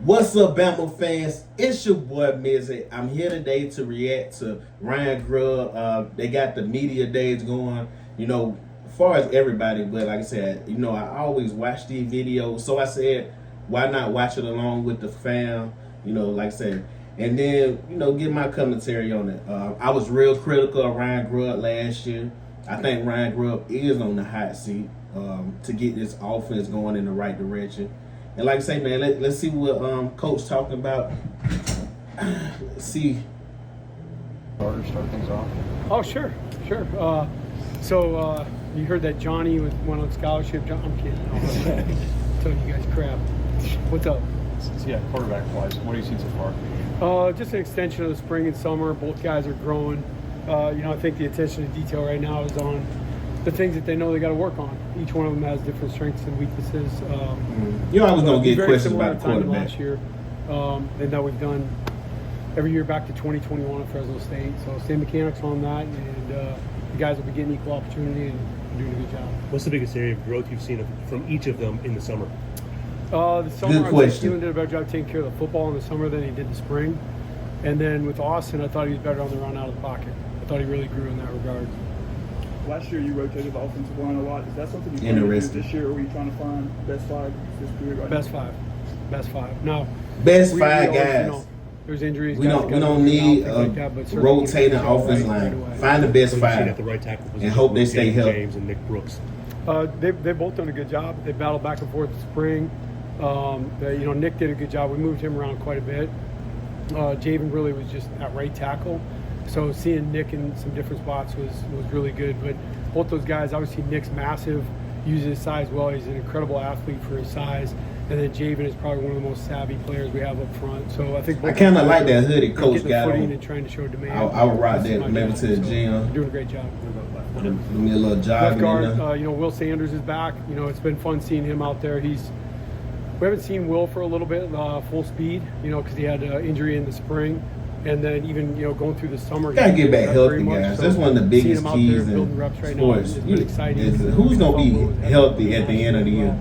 What's up, Bama fans? It's your boy Mizzy. I'm here today to react to Ryan Grubb. They got the media days going, as far as everybody, but like I said, I always watch these videos. So I said, why not watch it along with the fam, like I said, and then, get my commentary on it. I was real critical of Ryan Grubb last year. I think Ryan Grubb is on the hot seat to get this offense going in the right direction. And like I say, man, let's see what Coach talking about. Let's see. Start things off. Oh, sure. So you heard that Johnny went on scholarship. I'm kidding. Telling you guys crap. What's up? Yeah, quarterback-wise, what have you seen so far? Just an extension of the spring and summer. Both guys are growing. I think the attention to detail right now is on the things that they know they got to work on. Each one of them has different strengths and weaknesses. I was going to get questions similar about the quarterback. Last year, and that we've done every year back to 2021 at Fresno State. So same mechanics on that, and the guys will be getting equal opportunity and doing a good job. What's the biggest area of growth you've seen from each of them in the summer? The summer, Good question. Steven did a better job taking care of the football in the summer than he did the spring. And then with Austin, I thought he was better on the run out of the pocket. I thought he really grew in that regard. Last year you rotated the offensive line a lot. Is that something you plan to do this year, or are you trying to find best five this period right Best now? Best five. Now, Best five always, guys. There's injuries. We don't need a rotating offense line. Find the best five At the right tackle position, and hope they stay healthy. James and Nick Brooks. They've both done a good job. They battled back and forth this spring. Nick did a good job. We moved him around quite a bit. Javen really was just at right tackle. So seeing Nick in some different spots was really good. But both those guys, obviously Nick's massive, uses his size well. He's an incredible athlete for his size. And then Javen is probably one of the most savvy players we have up front. So I think I kind of like that hoodie Coach getting got the footing on. and trying to show demand. I would rock that maybe to the gym. Doing a great job. Give me a little Left jogging in guard, there. Will Sanders is back. It's been fun seeing him out there. We haven't seen Will for a little bit, full speed, because he had an injury in the spring. And then even, going through the summer. Gotta get back healthy, much. guys. So That's one of the biggest seeing him out keys there in building reps right now sports. has been exciting. Who's going to be healthy at the end of the year?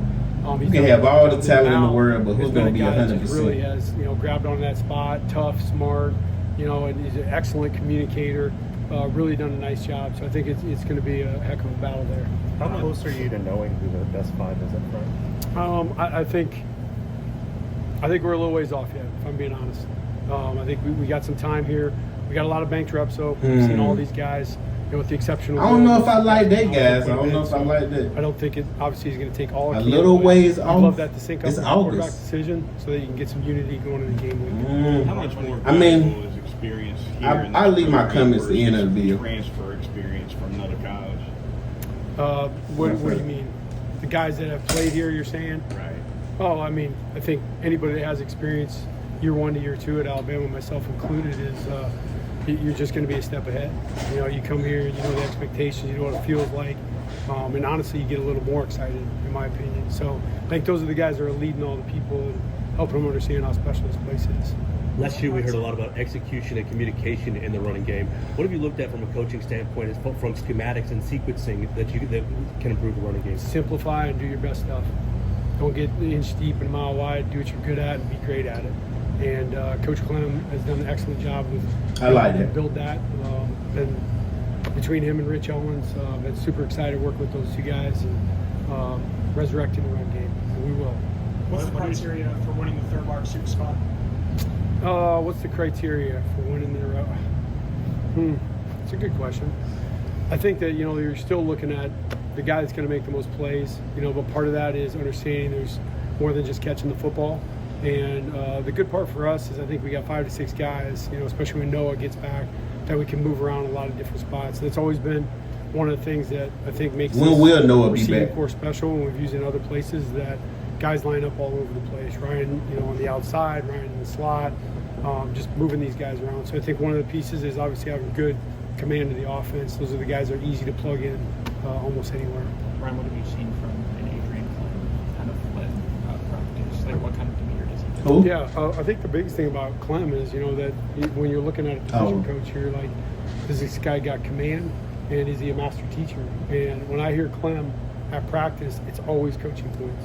You can have all the talent in the world, but who's going to be 100%? Really has, grabbed on that spot, tough, smart, and he's an excellent communicator. Really done a nice job. So I think it's going to be a heck of a battle there. How close are you to knowing who the best five is up front? I think we're a little ways off yet, if I'm being honest. I think we got some time here. We got a lot of banked reps, so we've seen all these guys, with the exception of I don't know if I like that, guys. I don't know if I like that. I don't think it obviously is going to take all A little ways I'd off. love that to sync up It's with the quarterback August. decision so that you can get some unity going in the game week. How much more I mean, valuable is experience here? I'll leave my comments at the end of the video. Transfer experience from another college. What do you mean? The guys that have played here, you're saying? Right. Oh, I think anybody that has experience year 1 to year 2 at Alabama, myself included, is you're just going to be a step ahead. You come here, you know the expectations, you know what it feels like, and honestly, you get a little more excited, in my opinion. So I think those are the guys that are leading all the people and helping them understand how special this place is. Last year we heard a lot about execution and communication in the running game. What have you looked at from a coaching standpoint from schematics and sequencing that can improve the running game? Simplify and do your best stuff. Don't get inch deep and mile wide. Do what you're good at and be great at it. And Coach Clem has done an excellent job with build that. And between him and Rich Owens, been super excited to work with those two guys and resurrecting the run game. And we will. What's the criteria for winning the third wide receiver spot? What's the criteria for winning the It's a good question. I think that, you're still looking at the guy that's going to make the most plays, but part of that is understanding there's more than just catching the football. And the good part for us is I think we got 5 to 6 guys, especially when Noah gets back, that we can move around a lot of different spots. That's always been one of the things that I think makes When will Noah be receiving back? core special, and we've used in other places that guys line up all over the place. Ryan, on the outside, Ryan in the slot, just moving these guys around. So I think one of the pieces is obviously having good command of the offense. Those are the guys that are easy to plug in almost anywhere. Ryan, what have you seen from an Adrian Clem kind of led practice? Like, what kind of demeanor does he Who? Yeah, I think the biggest thing about Clem is, that when you're looking at a position coach, you're like, does this guy got command, and is he a master teacher? And when I hear Clem at practice, it's always coaching points.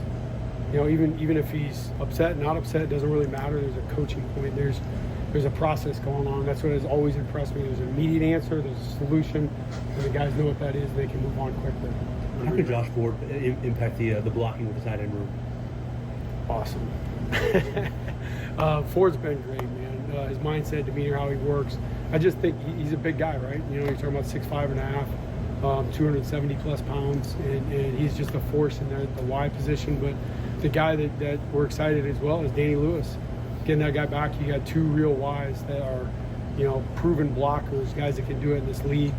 even if he's upset, not upset, it doesn't really matter. There's a coaching point. There's a process going on. That's what has always impressed me. There's an immediate answer. There's a solution, and the guys know what that is. They can move on quickly. How can Josh Ford impact the blocking with the tight end room? Awesome. Ford's been great, man. His mindset, demeanor, how he works. I just think he's a big guy, right? You're talking about 6'5.5", 270 plus pounds, and he's just a force in the wide position. But the guy that we're excited as well is Danny Lewis. Getting that guy back, you got two real wides that are, proven blockers, guys that can do it in this league.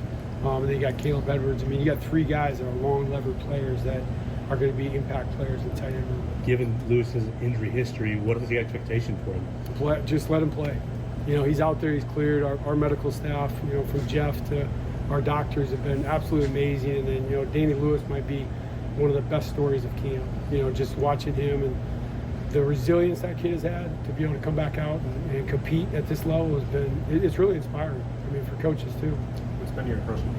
And then you got Caleb Edwards. I mean, you got three guys that are long levered players that are going to be impact players in the tight end room. Given Lewis's injury history, what is the expectation for him? Just let him play. He's out there. He's cleared. Our medical staff, from Jeff to our doctors have been absolutely amazing. And then, Danny Lewis might be one of the best stories of camp. Just watching him and the resilience that kid has had to be able to come back out and compete at this level has been, it's really inspiring. I mean, for coaches too. What's been your impression of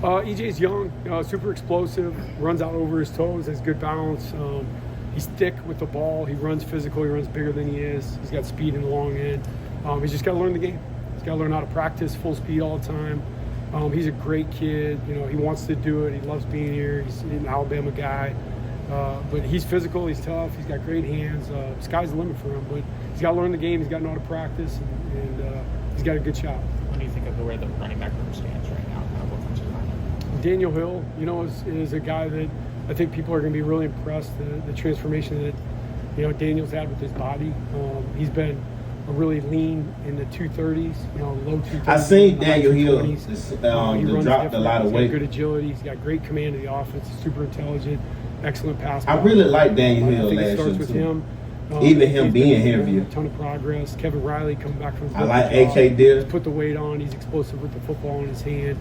EJ? EJ's young, super explosive, runs out over his toes, has good balance. He's thick with the ball. He runs physical. He runs bigger than he is. He's got speed in the long end. He's just got to learn the game. He's got to learn how to practice full speed all the time. He's a great kid. He wants to do it. He loves being here. He's an Alabama guy. But he's physical. He's tough. He's got great hands. Sky's the limit for him. But he's got to learn the game. He's got to know how to practice. And he's got a good shot. What do you think of the way the running back room stands right now? Kind of offensive line? Daniel Hill, is a guy that I think people are going to be really impressed. The transformation that Daniel's had with his body. He's been a really lean in the 230s, low 230s. I seen Daniel Hill he dropped a lot of weight. He's got good agility. He's got great command of the offense. He's super intelligent, excellent pass. I really like Daniel Hill I think last it starts year with too. him. Even him being heavier. A ton of progress. Kevin Riley coming back from. I like AK Dill. Put the weight on. He's explosive with the football in his hand.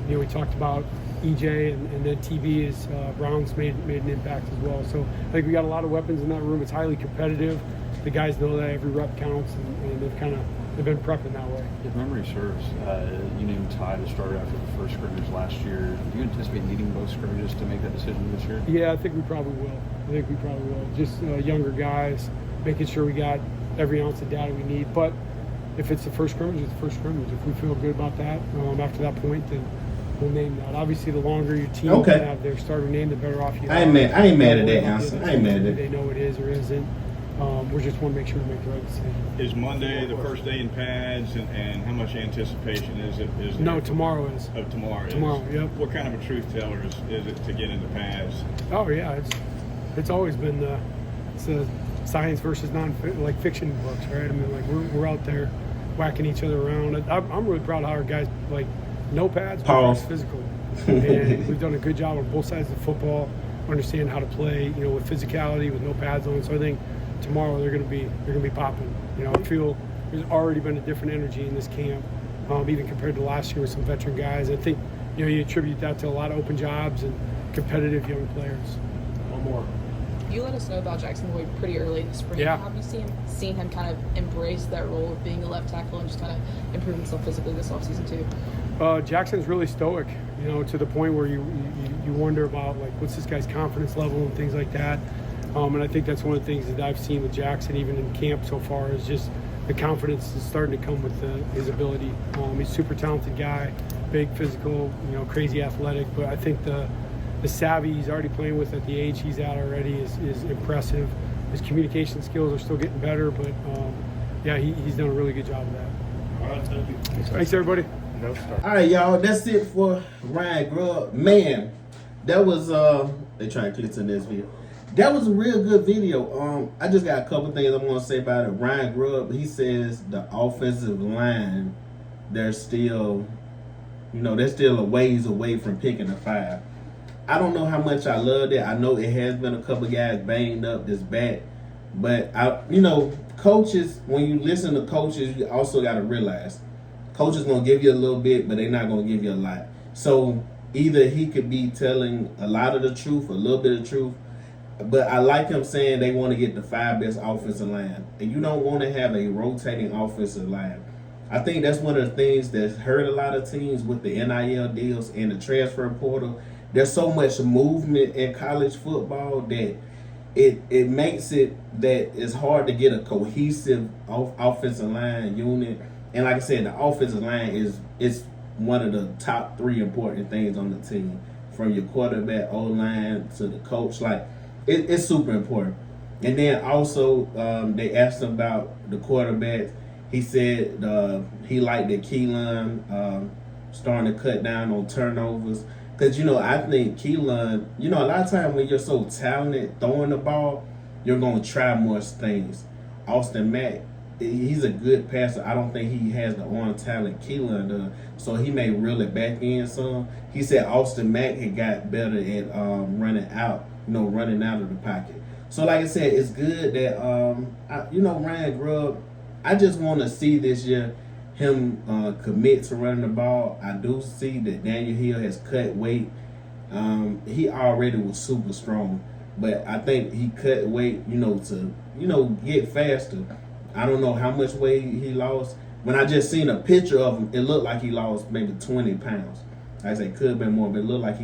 We talked about EJ and then TB is Brown's made an impact as well. So I think we got a lot of weapons in that room. It's highly competitive. The guys know that every rep counts, and they've been prepping that way. If memory serves, you named Ty to start after the first scrimmage last year. Do you anticipate needing both scrimmages to make that decision this year? Yeah, I think we probably will. Just younger guys, making sure we got every ounce of data we need. But if it's the first scrimmage, it's the first scrimmage. If we feel good about that after that point, then we'll name that. Obviously, the longer your team can have their starter name, the better off you are. I ain't mad at that answer. I ain't mad at it. They know it is or isn't. We just want to make sure we make the right decision. Is Monday the first day in pads, and how much anticipation is there? No, tomorrow is. Oh, tomorrow. Tomorrow, yep. What kind of a truth teller is it to get into pads? Oh yeah, it's always been it's a science versus fiction books, right? I mean, we're out there whacking each other around. I'm really proud of how our guys no pads, but physical, and we've done a good job on both sides of the football, understand how to play, with physicality, with no pads on. So I think tomorrow they're going to be popping. I feel there's already been a different energy in this camp, even compared to last year with some veteran guys. I think you attribute that to a lot of open jobs and competitive young players. One more. You let us know about Jackson Boyd pretty early in the spring. Yeah. Have you seen him kind of embrace that role of being a left tackle and just kind of improve himself physically this offseason too? Jackson's really stoic, to the point where you wonder about what's this guy's confidence level and things like that. And I think that's one of the things that I've seen with Jackson, even in camp so far, is just the confidence is starting to come with his ability. He's a super talented guy, big, physical, crazy athletic. But I think the savvy he's already playing with at the age he's at already is impressive. His communication skills are still getting better, but he's done a really good job of that. All right, thank you. Thanks, everybody. No start. All right, y'all. That's it for Ryan Grubb. Man, that was they trying to click in this video. That was a real good video. I just got a couple things I'm gonna say about it. Ryan Grubb, he says the offensive line, they're still a ways away from picking a 5. I don't know how much I loved it. I know it has been a couple guys banged up this back, but coaches, when you listen to coaches, you also got to realize coaches gonna give you a little bit, but they're not gonna give you a lot. So either he could be telling a lot of the truth, a little bit of truth, but I like him saying they want to get the 5 best offensive line, and you don't want to have a rotating offensive line. I think that's one of the things that's hurt a lot of teams with the NIL deals and the transfer portal. there's so much movement in college football that it makes it that it's hard to get a cohesive offensive line unit. And like I said, the offensive line is one of the top 3 important things on the team, from your quarterback, O-line to the coach. Like it's super important. And then also they asked him about the quarterbacks. He said he liked that Keelan starting to cut down on turnovers. Because, I think Keelan, a lot of times when you're so talented throwing the ball, you're going to try more things. Austin Mack, he's a good passer. I don't think he has the arm talent Keelan does. So he may reel it back in some. He said Austin Mack had got better at running out of the pocket. So like I said, it's good that, Ryan Grubb, I just want to see this year him commit to running the ball. I do see that Daniel Hill has cut weight. He already was super strong, but I think he cut weight, to get faster. I don't know how much weight he lost. When I just seen a picture of him, it looked like he lost maybe 20 pounds. Like I said, could have been more, but it looked like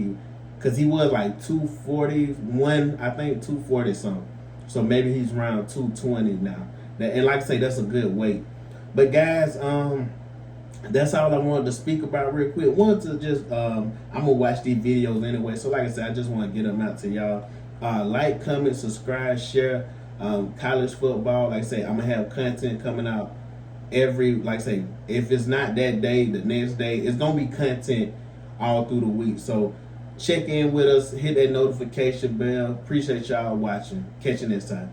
because he was like 241, I think 240 something. So maybe he's around 220 now. And like I say, that's a good weight. But guys, that's all I wanted to speak about real quick. Wanted to just, I'm going to watch these videos anyway. So like I said, I just want to get them out to y'all. Like, comment, subscribe, share. College football, like I say, I'm going to have content coming out like I say, if it's not that day, the next day, it's going to be content all through the week. So check in with us, hit that notification bell. Appreciate y'all watching. Catch you next time.